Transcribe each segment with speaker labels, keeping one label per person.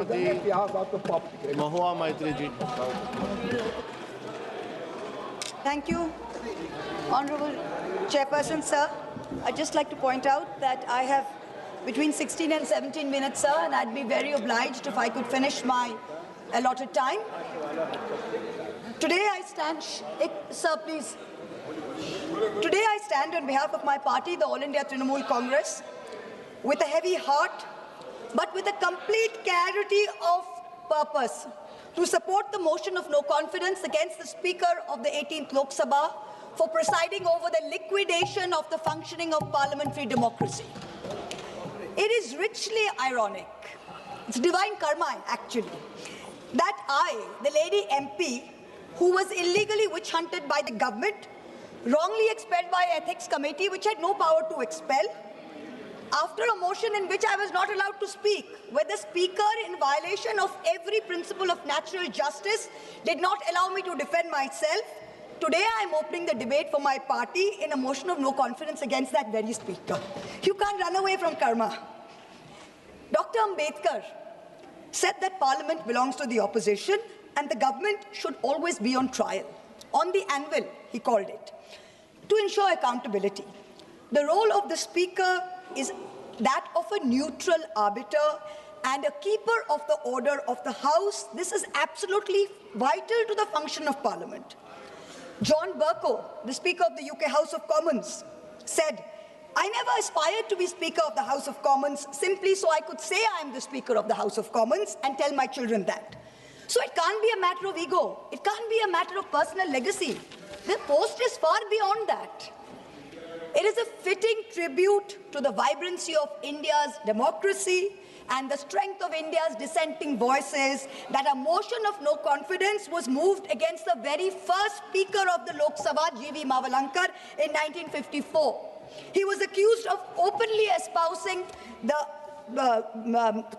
Speaker 1: Shrimati Mahua Maitri ji.
Speaker 2: Thank you, Honorable Chairperson, sir. I'd just like to point out that I have between 16 and 17 minutes, sir, and I'd be very obliged if I could finish my allotted time. Today I stand, sir, please. Today I stand on behalf of my party, the All India Trinamool Congress, with a heavy heart, but with a complete clarity of purpose, to support the motion of no confidence against the Speaker of the 18th Lok Sabha for presiding over the liquidation of the functioning of parliamentary democracy. It is richly ironic, it's divine karma actually, that I, the lady MP, who was illegally witch-hunted by the government, wrongly expelled by Ethics Committee, which had no power to expel, after a motion in which I was not allowed to speak, where the Speaker, in violation of every principle of natural justice, did not allow me to defend myself. Today I am opening the debate for my party in a motion of no confidence against that very Speaker. You can't run away from karma. Dr. Ambedkar said that Parliament belongs to the opposition and the government should always be on trial. On the anvil, he called it, to ensure accountability. The role of the Speaker is that of a neutral arbiter and a keeper of the order of the House. This is absolutely vital to the function of Parliament. John Bercow, the Speaker of the UK House of Commons, said, "I never aspired to be Speaker of the House of Commons simply so I could say I am the Speaker of the House of Commons and tell my children that." So it can't be a matter of ego. It can't be a matter of personal legacy. The post is far beyond that. It is a fitting tribute to the vibrancy of India's democracy and the strength of India's dissenting voices that a motion of no confidence was moved against the very first Speaker of the Lok Sabha, G.V. Mavalankar, in 1954. He was accused of openly espousing the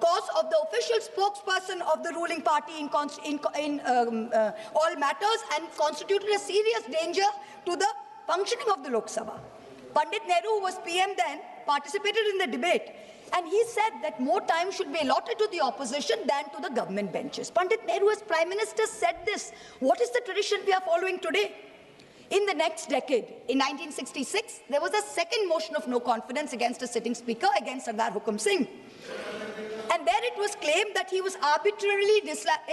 Speaker 2: cause of the official spokesperson of the ruling party in all matters and constituted a serious danger to the functioning of the Lok Sabha. Pandit Nehru, who was PM then, participated in the debate, and he said that more time should be allotted to the opposition than to the government benches. Pandit Nehru, as Prime Minister, said this. What is the tradition we are following today? In the next decade, in 1966, there was a second motion of no confidence against a sitting Speaker, against Sardar Hukum Singh. And there it was claimed that he was arbitrarily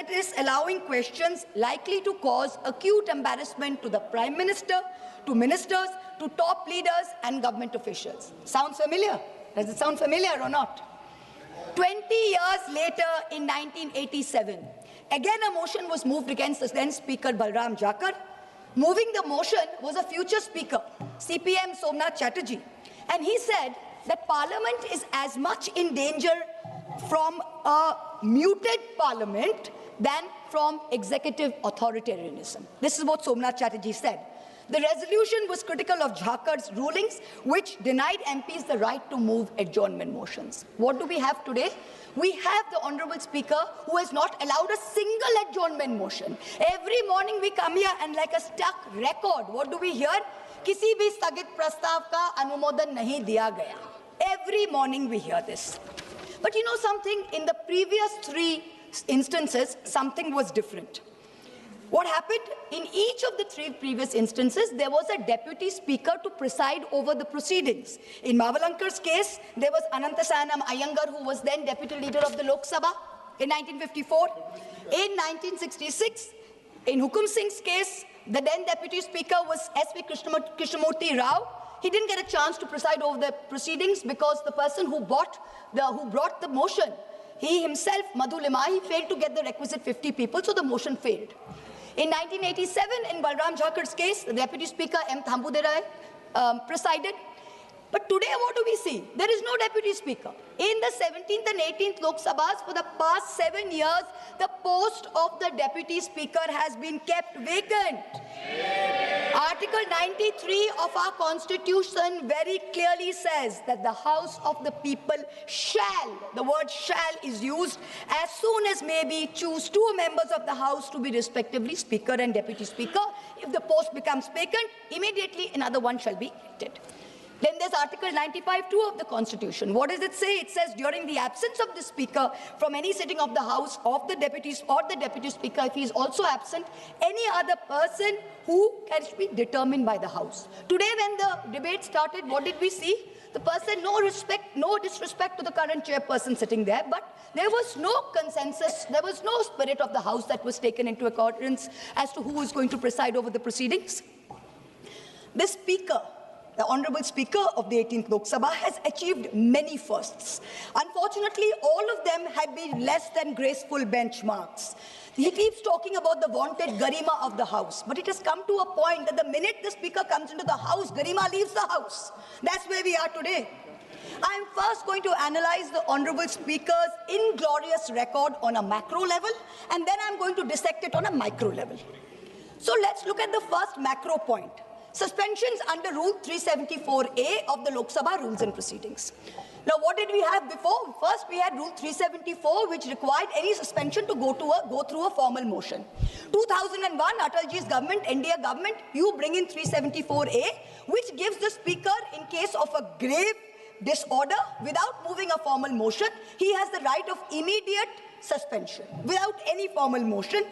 Speaker 2: disallowing questions likely to cause acute embarrassment to the Prime Minister, to ministers, to top leaders and government officials. Sounds familiar? Does it sound familiar or not? 20 years later, in 1987, again a motion was moved against the then Speaker Balram Jakar. Moving the motion was a future Speaker, CPM Somnath Chatterjee. And he said that Parliament is as much in danger from a muted Parliament than from executive authoritarianism. This is what Somnath Chatterjee said. The resolution was critical of Jakar's rulings, which denied MPs the right to move adjournment motions. What do we have today? We have the Honourable Speaker who has not allowed a single adjournment motion. Every morning we come here and like a stuck record, what do we hear? किसी भी स्थगित प्रस्ताव का अनुमोदन नहीं दिया गया. Every morning we hear this. But you know something? In the previous 3 instances, something was different. What happened? In each of the 3 previous instances, there was a deputy speaker to preside over the proceedings. In Mavalankar's case, there was Anantasayanam Iyengar, who was then deputy leader of the Lok Sabha in 1954. In 1966, in Hukum Singh's case, the then deputy speaker was S.V. Krishnamurti Rao. He didn't get a chance to preside over the proceedings because the person who brought the motion, he himself, Madhu Limaye, failed to get the requisite 50 people, so the motion failed. In 1987, in Balram Jakar's case, the Deputy Speaker M. Thambuderai presided. But today, what do we see? There is no Deputy Speaker. In the 17th and 18th Lok Sabhas, for the past 7 years, the post of the Deputy Speaker has been kept vacant. Article 93 of our Constitution very clearly says that the House of the People shall, the word shall is used, as soon as may be, choose 2 members of the House to be respectively Speaker and Deputy Speaker. If the post becomes vacant, immediately another one shall be elected. Then there's Article 95(2) of the Constitution. What does it say? It says, during the absence of the Speaker from any sitting of the House of the deputies or the Deputy Speaker, if he is also absent, any other person who can be determined by the House. Today, when the debate started, what did we see? The person, no disrespect to the current chairperson sitting there, but there was no consensus, there was no spirit of the House that was taken into accordance as to who is going to preside over the proceedings. The Speaker, the Honourable Speaker of the 18th Lok Sabha, has achieved many firsts. Unfortunately, all of them have been less than graceful benchmarks. He keeps talking about the vaunted Garima of the House, but it has come to a point that the minute the Speaker comes into the House, Garima leaves the House. That's where we are today. I am first going to analyze the Honourable Speaker's inglorious record on a macro level, and then I'm going to dissect it on a micro level. So let's look at the first macro point. Suspensions under Rule 374A of the Lok Sabha Rules and Proceedings. Now, what did we have before? First, we had Rule 374, which required any suspension to go through a formal motion. 2001, Atalji's government, NDA government, you bring in 374A, which gives the Speaker, in case of a grave disorder, without moving a formal motion, he has the right of immediate suspension, without any formal motion.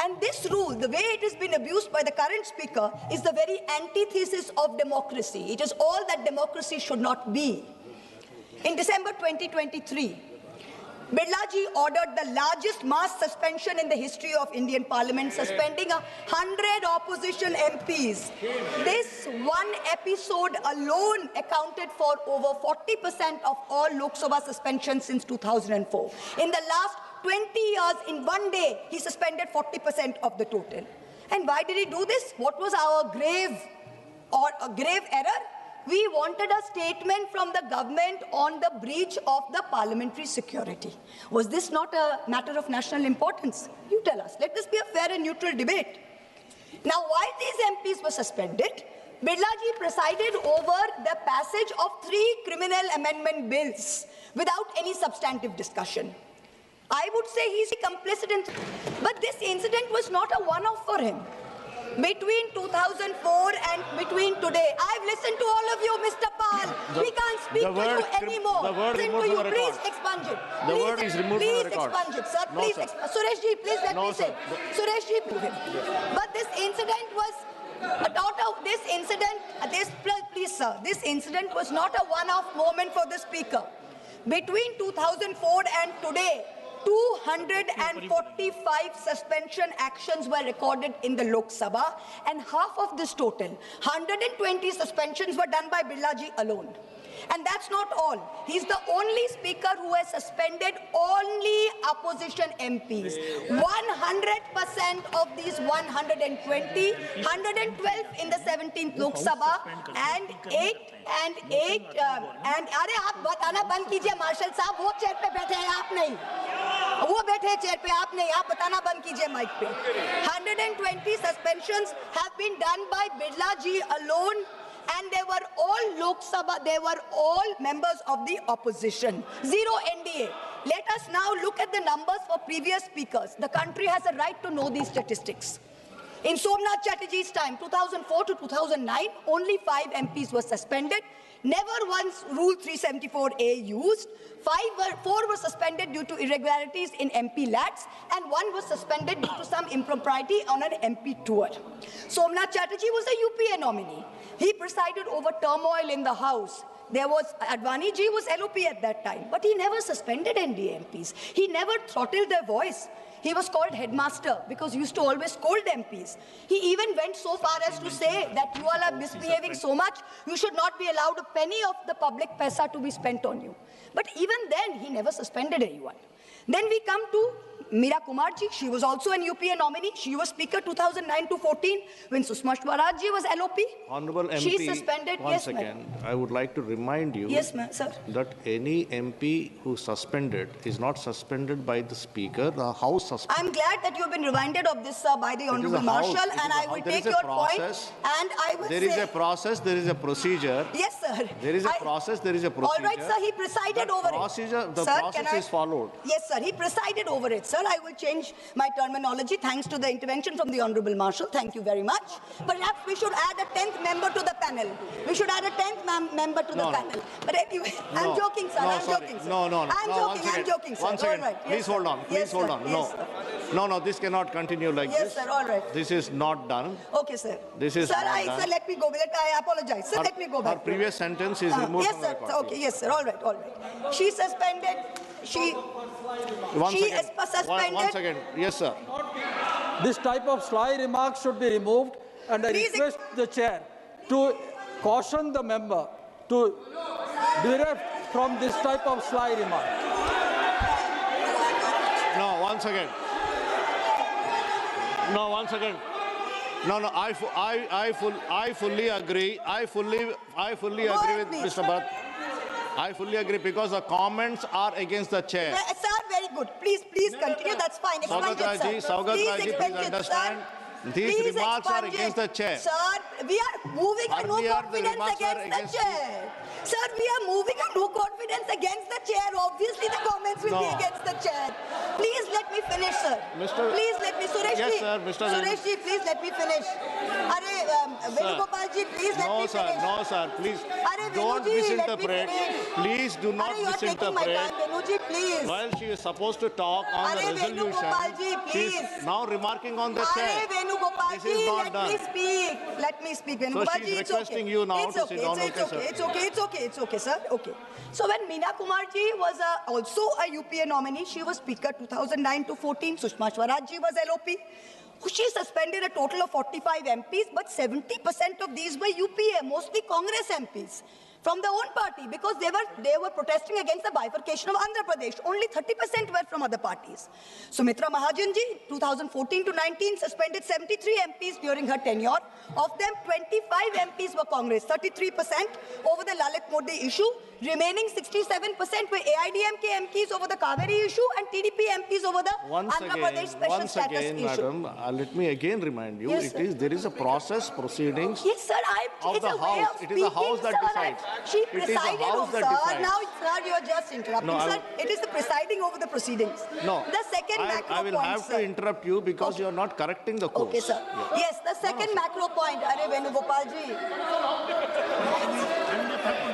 Speaker 2: And this rule, the way it has been abused by the current Speaker, is the very antithesis of democracy. It is all that democracy should not be. In December 2023, Birlaji ordered the largest mass suspension in the history of Indian Parliament, suspending 100 opposition MPs. This one episode alone accounted for over 40% of all Lok Sabha suspensions since 2004. In the last 20 years, in one day, he suspended 40% of the total. And why did he do this? What was our grave error? We wanted a statement from the government on the breach of the parliamentary security. Was this not a matter of national importance? You tell us. Let this be a fair and neutral debate. Now, while these MPs were suspended, Birlaji presided over the passage of 3 criminal amendment bills without any substantive discussion. I would say he's complicit in, but this incident was not a one-off for him. Between 2004 and between today, I've listened to all of you, Mr. Pal. We can't speak to you anymore.
Speaker 1: The word
Speaker 2: listen
Speaker 1: removed
Speaker 2: to you.
Speaker 1: from the
Speaker 2: Please
Speaker 1: record.
Speaker 2: expunge it.
Speaker 1: The word is removed from the record.
Speaker 2: Please expunge it, sir.
Speaker 1: No,
Speaker 2: Please
Speaker 1: sir.
Speaker 2: Suresh ji, please let
Speaker 1: No,
Speaker 2: me say.
Speaker 1: sir.
Speaker 2: Suresh ji, but this incident was this incident was not a one-off moment for the Speaker. Between 2004 and today, 245 suspension actions were recorded in the Lok Sabha, and half of this total, 120 suspensions, were done by Birlaji alone. And that's not all. He's the only Speaker who has suspended only opposition MPs. 100% of these 120, 112 in the 17th Lok Sabha, and 8 अरे आप बताना बंद कीजिए martial साहब, वो chair पे बैठे हैं आप नहीं, वो बैठे चेयर पे आप नहीं, आप बताना बंद कीजिए माइक पे. 120 suspensions have been done by Birlaji alone, and they were all Lok Sabha, they were all members of the opposition. 0 NDA. Let us now look at the numbers for previous speakers. The country has a right to know these statistics. In Somnath Chatterjee's time, 2004 to 2009, only 5 MPs were suspended. Never once Rule 374A used. 4 were suspended due to irregularities in MP lads, and 1 was suspended due to some impropriety on an MP tour. Somnath Chatterjee was a UPA nominee. He presided over turmoil in the House. Advani ji was LOP at that time, but he never suspended NDA MPs. He never throttled their voice. He was called headmaster because he used to always scold MPs. He even went so far as to say that you all are misbehaving so much, you should not be allowed a penny of the public paisa to be spent on you. But even then, he never suspended anyone. Then we come to Meera Kumarji. She was also an UPA nominee. She was Speaker 2009 to 14 when Sushma Swaraj ji was LOP.
Speaker 1: Honorable MP,
Speaker 2: she suspended.
Speaker 1: One second. I would like to remind you
Speaker 2: sir.
Speaker 1: that any MP who suspended is not suspended by the Speaker. The House suspended.
Speaker 2: I'm glad that you have been reminded of this by the Honorable Marshal, and I will take your point. And I will
Speaker 1: There is a process, there is a procedure.
Speaker 2: Yes, sir.
Speaker 1: There is a process, there is a procedure.
Speaker 2: All right, sir. He presided over it.
Speaker 1: The process is followed.
Speaker 2: Yes, sir. He presided over it, sir. sir. I will change my terminology thanks to the intervention from the Honorable Marshal. Thank you very much. Perhaps we should add a 10th member to the panel. We should add a 10th member to the panel. But anyway, I'm joking, sir. I'm joking, sir. I'm joking, sir.
Speaker 1: One second.
Speaker 2: All right.
Speaker 1: Please hold on. Please hold on. No, this cannot continue like this.
Speaker 2: Yes, sir. All right.
Speaker 1: This is not done.
Speaker 2: Okay, sir.
Speaker 1: This is
Speaker 2: sir,
Speaker 1: not done.
Speaker 2: Sir, let me go. I apologize. Sir, let me go back.
Speaker 1: Her previous sentence is removed
Speaker 2: yes,
Speaker 1: from
Speaker 2: sir.
Speaker 1: the record.
Speaker 2: Okay, yes, sir. All right, all right. She suspended. She is suspended.
Speaker 1: One second. Yes, sir.
Speaker 3: This type of sly remarks should be removed, and I request the chair to caution the member to bereft from this type of sly remark.
Speaker 1: No, one second. No, one second. No, I fully agree. I fully agree with Mr. Bharat. I fully agree because the comments are against the chair.
Speaker 2: Sir, very good. Please continue. That's fine.
Speaker 1: Saugat Raji, please understand. These remarks are against the chair.
Speaker 2: Sir, we are moving a no confidence against the chair. Sir, we are moving a no confidence against the chair. Obviously, the comments will be against the chair. Please let me finish, sir. Please let me, Sureshji.
Speaker 1: Yes, sir, Mr.
Speaker 2: Sureshji, please let me finish. Venugopalji, please let me finish.
Speaker 1: No, sir, please. Don't misinterpret. Please do not misinterpret.
Speaker 2: Venuji, please.
Speaker 1: While she is supposed to talk on the resolution, she is now remarking on the chair. This is not done.
Speaker 2: Let me speak.
Speaker 1: So she's requesting you now to sit down.
Speaker 2: It's okay, sir. Okay. So when Meena Kumarji was also a UPA nominee, she was Speaker 2009 to 14. Sushma Swarajji was LOP. She suspended a total of 45 MPs, but 70% of these were UPA, mostly Congress MPs. From their own party, because they were protesting against the bifurcation of Andhra Pradesh. Only 30% were from other parties. Sumitra Mahajanji, 2014 to 19, suspended 73 MPs during her tenure. Of them, 25 MPs were Congress, 33% over the Lalit Modi issue. Remaining 67% were AIDMK MPs over the Kaveri issue and TDP MPs over the Andhra Pradesh special status issue.
Speaker 1: Madam, let me again remind you,
Speaker 2: yes,
Speaker 1: there is a process, proceedings
Speaker 2: yes, sir,
Speaker 1: of the House. It is the House that decides.
Speaker 2: She presided over, sir. Now, sir, you are just interrupting, sir. It is the presiding over the proceedings.
Speaker 1: No.
Speaker 2: The second macro
Speaker 1: I will
Speaker 2: point,
Speaker 1: have to interrupt you because you are not correcting the course.
Speaker 2: Okay, sir. Yes, the second macro point. Are Venugopalji.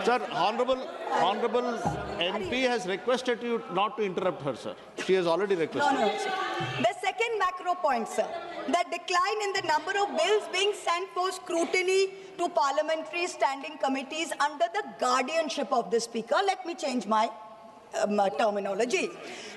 Speaker 1: Sir, Honorable MP has requested you not to interrupt her, sir. She has already requested.
Speaker 2: No, sir. The second macro point, sir. The decline in the number of bills being sent for scrutiny to parliamentary standing committees under the guardianship of the Speaker. Let me change my terminology.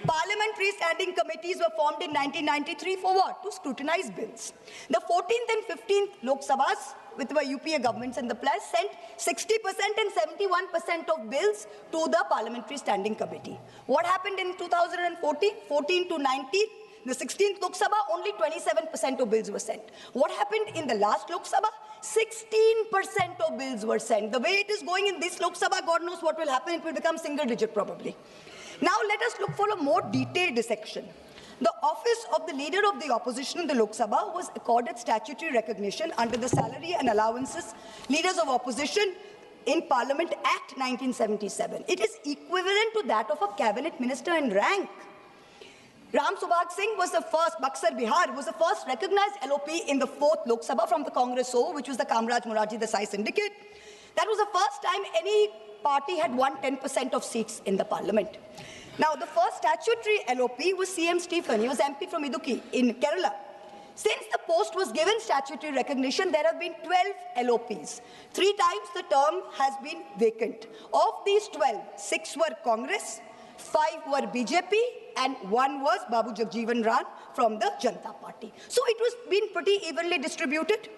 Speaker 2: Parliamentary standing committees were formed in 1993 for what? To scrutinize bills. The 14th and 15th Lok Sabhas, with the UPA governments in the place, sent 60% and 71% of bills to the Parliamentary Standing Committee. What happened in 2014? 14 to 19? The 16th Lok Sabha, only 27% of bills were sent. What happened in the last Lok Sabha? 16% of bills were sent. The way it is going in this Lok Sabha, God knows what will happen. It will become single digit probably. Now let us look for a more detailed dissection. The office of the leader of the opposition in the Lok Sabha was accorded statutory recognition under the Salary and Allowances Leaders of Opposition in Parliament Act 1977. It is equivalent to that of a cabinet minister in rank. Ram Subhag Singh was the first, Buxar Bihar was the first recognized LOP in the 4th Lok Sabha from the Congress O, which was the Kamraj Morarji Desai syndicate. That was the first time any party had won 10% of seats in the parliament. Now, the first statutory LOP was CM Stephen. He was MP from Idukki in Kerala. Since the post was given statutory recognition, there have been 12 LOPs. 3 times the term has been vacant. Of these 12, 6 were Congress, 5 were BJP, and 1 was Babu Jagjeevan Ram from the Janata Party. So it was been pretty evenly distributed.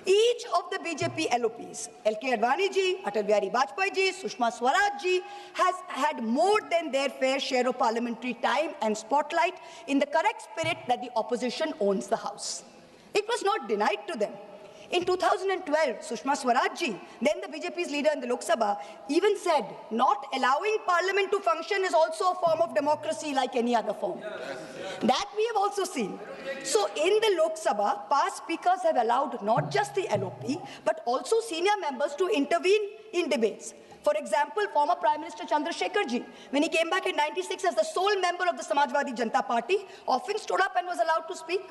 Speaker 2: Each of the BJP LOPs, L.K. Advani ji, Atal Bihari Vajpayee ji, Sushma Swaraj ji, has had more than their fair share of parliamentary time and spotlight in the correct spirit that the opposition owns the House. It was not denied to them. In 2012, Sushma Swaraj ji, then the BJP's leader in the Lok Sabha, even said, not allowing parliament to function is also a form of democracy like any other form. That we have also seen. So in the Lok Sabha, past speakers have allowed not just the LOP, but also senior members to intervene in debates. For example, former Prime Minister Chandrasekhar ji, when he came back in '96 as the sole member of the Samajwadi Janata Party, often stood up and was allowed to speak.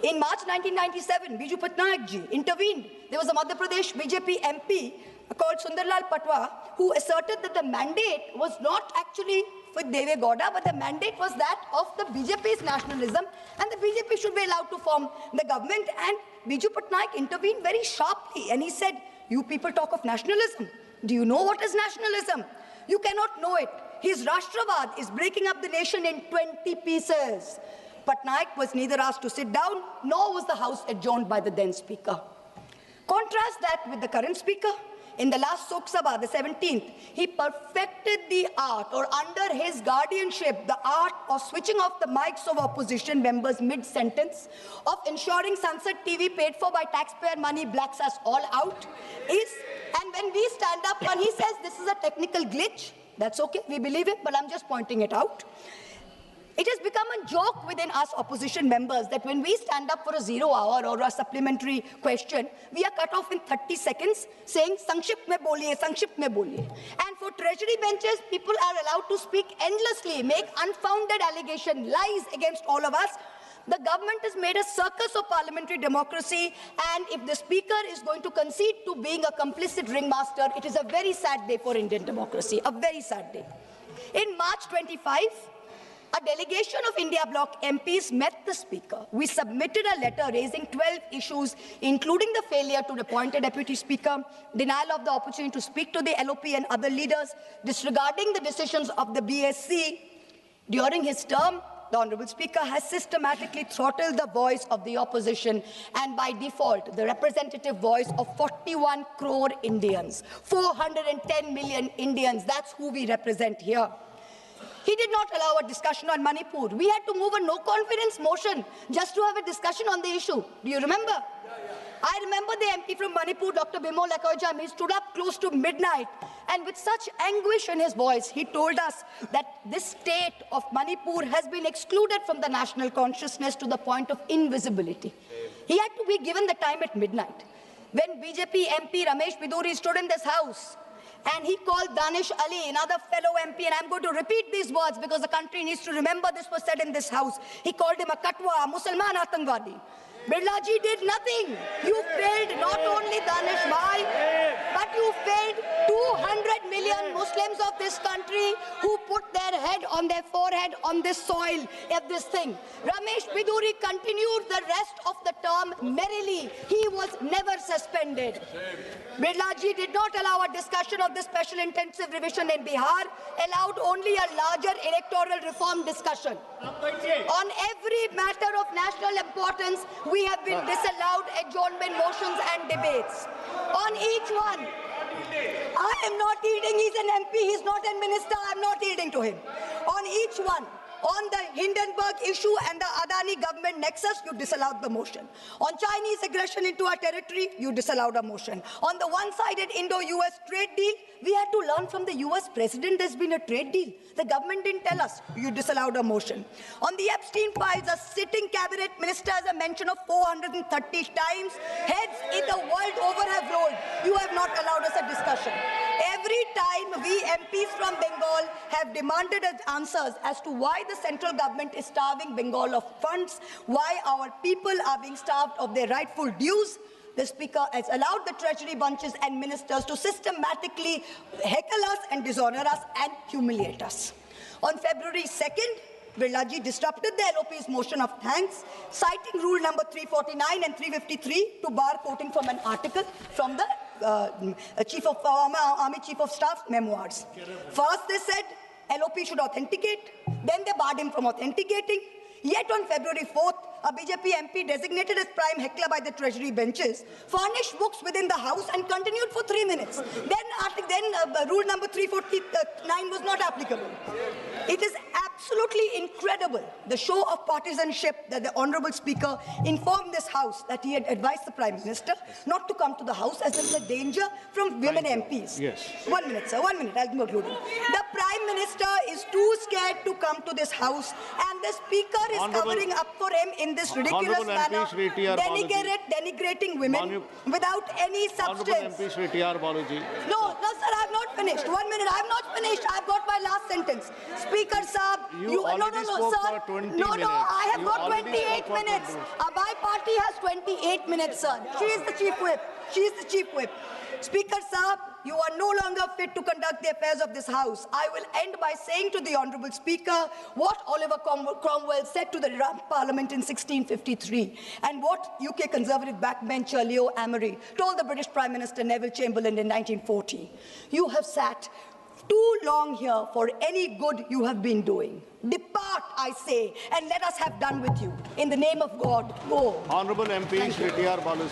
Speaker 2: In March 1997, Biju Patnaik ji intervened. There was a Madhya Pradesh BJP MP called Sundarlal Patwa who asserted that the mandate was not actually with Deve Gowda, but the mandate was that of the BJP's nationalism, and the BJP should be allowed to form the government. And Biju Patnaik intervened very sharply, and he said, "You people talk of nationalism. Do you know what is nationalism? You cannot know it. His Rashtravad is breaking up the nation in 20 pieces." Patnaik was neither asked to sit down, nor was the House adjourned by the then Speaker. Contrast that with the current Speaker. In the last Lok Sabha, the 17th, he perfected the art, or under his guardianship, the art of switching off the mics of opposition members mid-sentence, of ensuring Sansad TV paid for by taxpayer money blacks us all out. And when we stand up and he says this is a technical glitch, that's okay, we believe it, but I'm just pointing it out. It has become a joke within us opposition members that when we stand up for a 0 hour or a supplementary question, we are cut off in 30 seconds saying, "Sankshipt mein boliye, Sankshipt mein boliye." And for treasury benches, people are allowed to speak endlessly, make unfounded allegations, lies against all of us. The government has made a circus of parliamentary democracy, and if the Speaker is going to concede to being a complicit ringmaster, it is a very sad day for Indian democracy, a very sad day. In March 25, a delegation of India Bloc MPs met the Speaker. We submitted a letter raising 12 issues, including the failure to appoint a Deputy Speaker, denial of the opportunity to speak to the LOP and other leaders, disregarding the decisions of the BSC. During his term, the Honorable Speaker has systematically throttled the voice of the opposition and by default, the representative voice of 41 crore Indians, 410 million Indians. That's who we represent here. He did not allow a discussion on Manipur. We had to move a no-confidence motion just to have a discussion on the issue. Do you remember? I remember the MP from Manipur, Dr. Bimol Ekojam. He stood up close to midnight, and with such anguish in his voice, he told us that this state of Manipur has been excluded from the national consciousness to the point of invisibility. He had to be given the time at midnight. When BJP MP Ramesh Biduri stood in this house, and he called Danish Ali, another fellow MP, and I'm going to repeat these words because the country needs to remember this was said in this house. He called him a katwa, a Musalman Atangwadi. Birla ji did nothing. You failed not only Danish Bhai, but you failed 200 million Muslims of this country who put their head on their forehead on this soil of this thing. Ramesh Biduri continued the rest of the term merrily. He was never suspended. Birla ji did not allow a discussion of the special intensive revision in Bihar, allowed only a larger electoral reform discussion. On every matter of national importance, we have been disallowed adjournment motions and debates. On each one, I am not yielding. He's an MP, he's not a minister. I'm not yielding to him. On each one, on the Hindenburg issue and the Adani government nexus, you disallowed the motion. On Chinese aggression into our territory, you disallowed a motion. On the one-sided Indo-US trade deal, we had to learn from the US president there's been a trade deal. The government didn't tell us. You disallowed a motion. On the Epstein files, a sitting cabinet minister has a mention of 430 times. Heads in the world over have rolled. You have not allowed us a discussion. Every time we MPs from Bengal have demanded answers as to why the central government is starving Bengal of funds, why our people are being starved of their rightful dues, the Speaker has allowed the treasury bunches and ministers to systematically heckle us and dishonor us and humiliate us. On February 2nd, Birla ji disrupted the LOP's motion of thanks, citing rule number 349 and 353 to bar quoting from an article from the Army Chief of Staff's memoirs. First, they said LOP should authenticate. Then they barred him from authenticating. Yet on February 4th, a BJP MP designated as prime heckler by the treasury benches furnished books within the House and continued for 3 minutes. Then rule number 349 was not applicable. It is absolutely incredible, the show of partisanship that the Honorable Speaker informed this House that he had advised the Prime Minister not to come to the House as there is a danger from women MPs.
Speaker 1: Yes.
Speaker 2: 1 minute, sir, 1 minute, I'll be concluding. The Prime Minister is too scared to come to this House, and the Speaker is covering up for him in in this ridiculous
Speaker 1: Honorable MP
Speaker 2: manner,
Speaker 1: Shri T.R. Baluji.
Speaker 2: denigrating women without any
Speaker 1: Honorable
Speaker 2: substance.
Speaker 1: MP Shri T.R. Baluji.
Speaker 2: No, sir, I have not finished. 1 minute, I have not finished. I've got my last sentence. Speaker Saab,
Speaker 1: You already spoke
Speaker 2: sir.
Speaker 1: for 20
Speaker 2: No,
Speaker 1: minutes.
Speaker 2: I have
Speaker 1: You
Speaker 2: got
Speaker 1: already
Speaker 2: 28
Speaker 1: spoke for 20
Speaker 2: minutes.
Speaker 1: minutes.
Speaker 2: My party has 28 minutes, sir. She is the chief whip. She is the chief whip. Speaker Saab, you are no longer fit to conduct the affairs of this House. I will end by saying to the Honourable Speaker what Oliver Cromwell said to the Parliament in 1653 and what UK Conservative backbencher Leo Amery told the British Prime Minister Neville Chamberlain in 1940. You have sat too long here for any good you have been doing. Depart, I say, and let us have done with you. In the name of God, go.
Speaker 1: Honorable MP Shri T.R. Baluji.